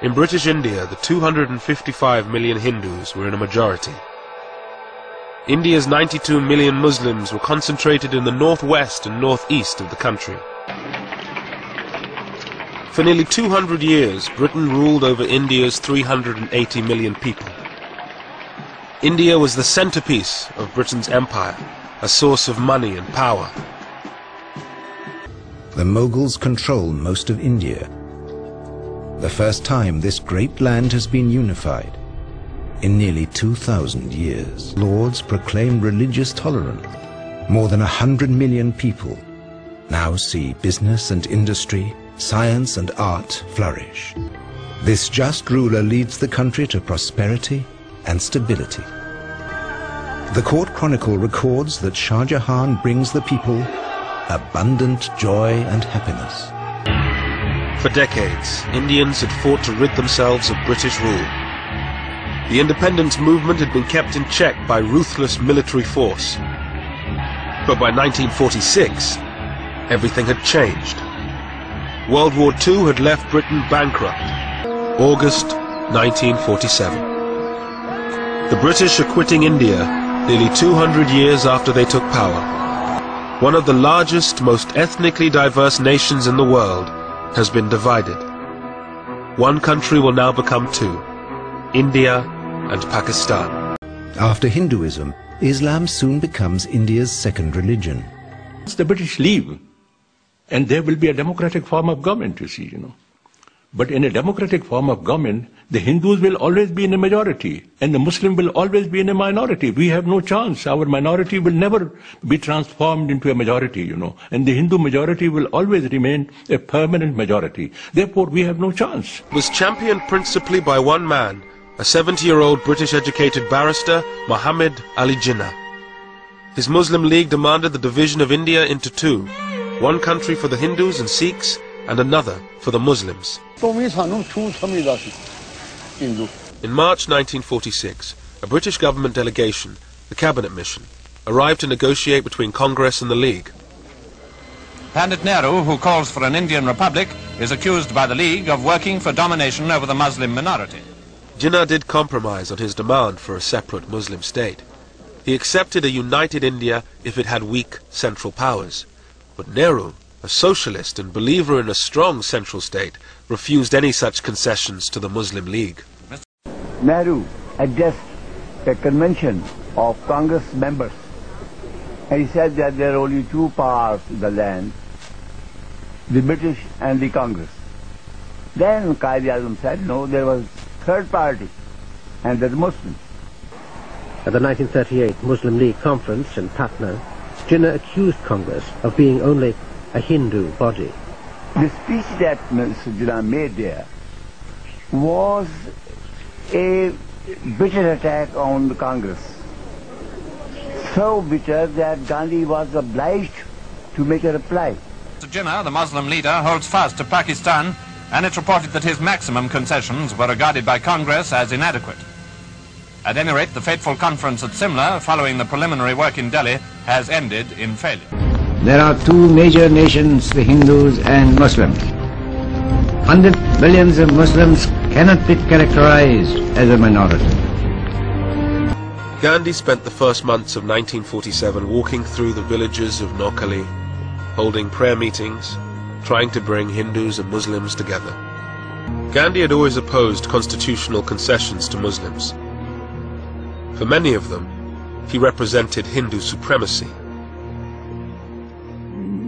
In British India, the 255 million Hindus were in a majority. India's 92 million Muslims were concentrated in the northwest and northeast of the country. For nearly 200 years, Britain ruled over India's 380 million people. India was the centerpiece of Britain's empire, a source of money and power. The Mughals control most of India. The first time this great land has been unified in nearly 2,000 years. Lords proclaim religious tolerance. More than 100 million people now see business and industry, science and art flourish. This just ruler leads the country to prosperity and stability. The court chronicle records that Shah Jahan brings the people abundant joy and happiness. For decades, Indians had fought to rid themselves of British rule. The independence movement had been kept in check by ruthless military force. But by 1946, everything had changed. World War II had left Britain bankrupt. August 1947. The British are quitting India nearly 200 years after they took power. One of the largest, most ethnically diverse nations in the world has been divided. One country will now become two, India and Pakistan. After Hinduism, Islam soon becomes India's second religion. The British leave, and there will be a democratic form of government, you see, But in a democratic form of government, the Hindus will always be in a majority, and the Muslim will always be in a minority. We have no chance. Our minority will never be transformed into a majority, and the Hindu majority will always remain a permanent majority. Therefore, we have no chance. It was championed principally by one man, a 70-year-old British-educated barrister, M.A.Jennah. His Muslim League demanded the division of India into two, one country for the Hindus and Sikhs, and another for the Muslims. In March 1946, a British government delegation, the Cabinet Mission, arrived to negotiate between Congress and the League. Pandit Nehru, who calls for an Indian republic, is accused by the League of working for domination over the Muslim minority. Jinnah did compromise on his demand for a separate Muslim state. He accepted a united India if it had weak central powers. But Nehru, a socialist and believer in a strong central state, refused any such concessions to the Muslim League. Nehru addressed a convention of Congress members, and he said that there are only two powers in the land, the British and the Congress. Then Quaid-e-Azam said, no, there was third party, and that's Muslims. At the 1938 Muslim League conference in Patna, Jinnah accused Congress of being only a Hindu body. The speech that Mr. Jinnah made there was a bitter attack on the Congress. So bitter that Gandhi was obliged to make a reply. Mr. Jinnah, the Muslim leader, holds fast to Pakistan, and it's reported that his maximum concessions were regarded by Congress as inadequate. At any rate, the fateful conference at Simla, following the preliminary work in Delhi, has ended in failure. There are two major nations, the Hindus and Muslims. 100 millions of Muslims cannot be characterized as a minority. Gandhi spent the first months of 1947 walking through the villages of Noakhali, holding prayer meetings, trying to bring Hindus and Muslims together. Gandhi had always opposed constitutional concessions to Muslims. For many of them, he represented Hindu supremacy.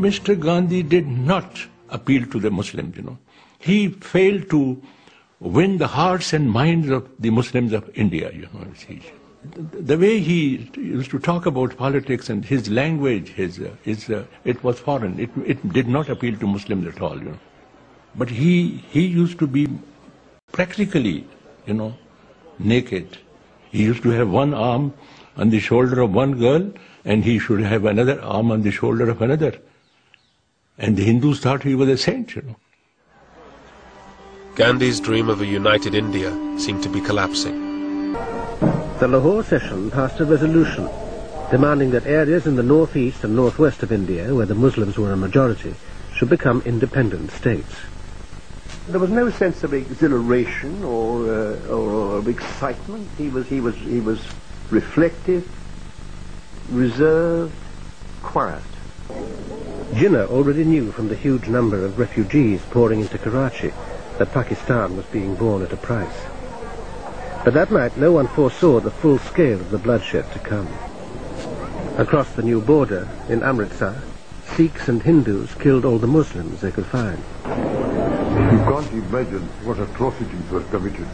Mr. Gandhi did not appeal to the Muslims, He failed to win the hearts and minds of the Muslims of India, The way he used to talk about politics and his language, it was foreign. It did not appeal to Muslims at all, But he used to be practically, naked. He used to have one arm on the shoulder of one girl, and he should have another arm on the shoulder of another. And the Hindus thought he was a saint, Gandhi's dream of a united India seemed to be collapsing. The Lahore session passed a resolution demanding that areas in the northeast and northwest of India, where the Muslims were a majority, should become independent states. There was no sense of exhilaration or of excitement. He was reflective, reserved, quiet. Jinnah already knew from the huge number of refugees pouring into Karachi that Pakistan was being born at a price. But that night no one foresaw the full scale of the bloodshed to come. Across the new border in Amritsar, Sikhs and Hindus killed all the Muslims they could find. You can't imagine what atrocities were committed.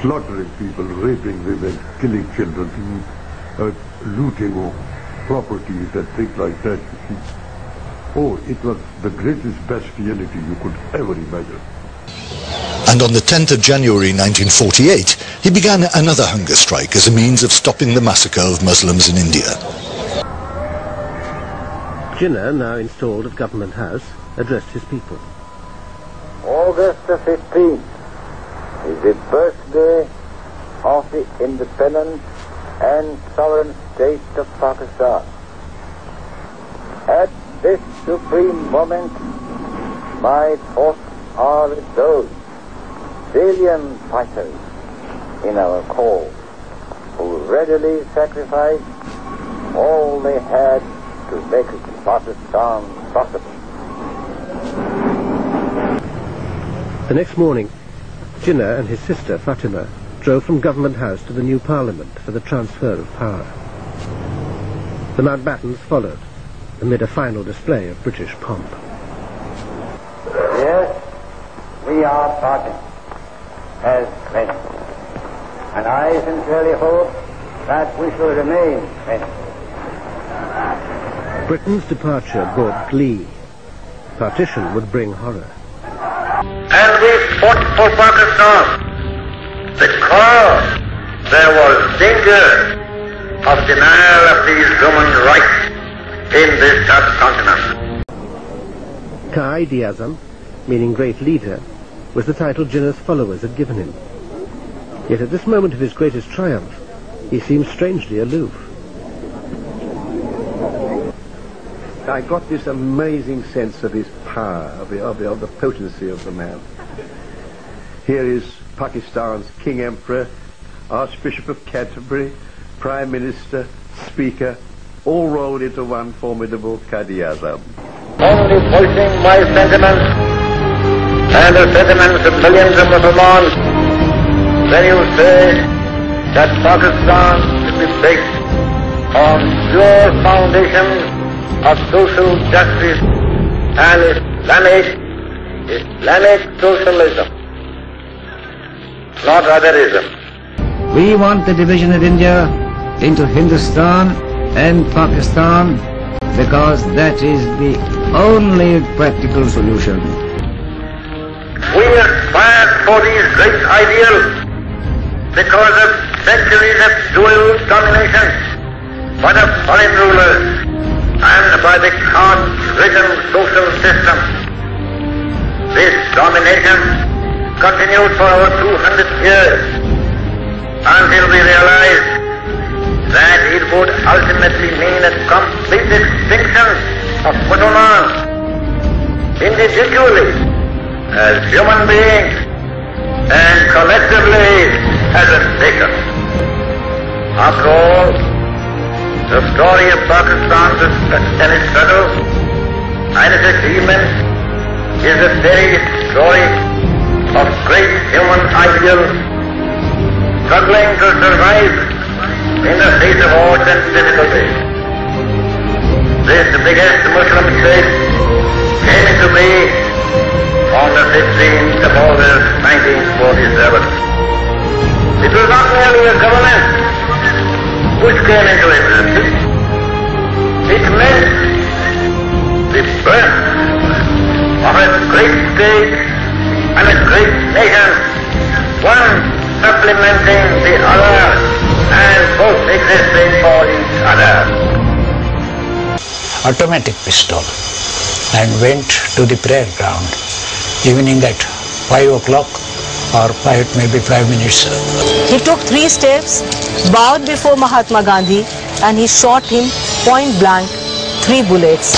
Slaughtering people, raping women, killing children, looting of properties and things like that, you see. Oh, it was the greatest bestiality you could ever imagine. And on the 10th of January 1948, he began another hunger strike as a means of stopping the massacre of Muslims in India. Jinnah, now installed at Government House, addressed his people. August the 15th is the birthday of the independent and sovereign state of Pakistan. At this supreme moment, my thoughts are with those valiant fighters in our cause who readily sacrificed all they had to make Pakistan possible. The next morning, Jinnah and his sister Fatima drove from Government House to the new Parliament for the transfer of power. The Mountbattens followed, amid a final display of British pomp. Yes, we are parting as friends, and I sincerely hope that we shall remain friends. Britain's departure brought glee. Partition would bring horror. And we fought for Pakistan because there was danger of denial of these human rights in this subcontinent. Qaid-e-Azam, meaning great leader, was the title Jinnah's followers had given him. Yet at this moment of his greatest triumph, he seemed strangely aloof. I got this amazing sense of his power, of the potency of the man. Here is Pakistan's King Emperor, Archbishop of Canterbury, Prime Minister, Speaker, all rolled into one formidable Qaid-e-Azam. Only voicing my sentiments and the sentiments of millions of Muslims when you say that Pakistan should be based on pure foundations of social justice and Islamic socialism, not otherism. We want the division of India into Hindustan and Pakistan because that is the only practical solution. We aspire for these great ideals because of centuries of dual domination by the foreign rulers and by the caste-ridden social system. This domination continued for over 200 years until we realized that it would ultimately mean a complete extinction of Muslims individually as human beings and collectively as a nation. After all, the story of Pakistan's and its struggle and its achievements is a very story of great human ideals struggling to survive in the face of odds and difficulties. This biggest Muslim state came into being on the 15th of August 1947. It was not merely a government which came into existence. It meant the birth of a great state and a great nation, one supplementing the other and both existing for each other. Automatic pistol and went to the prayer ground, evening at 5 o'clock or maybe 5 minutes. He took 3 steps, bowed before Mahatma Gandhi, and he shot him point blank, 3 bullets.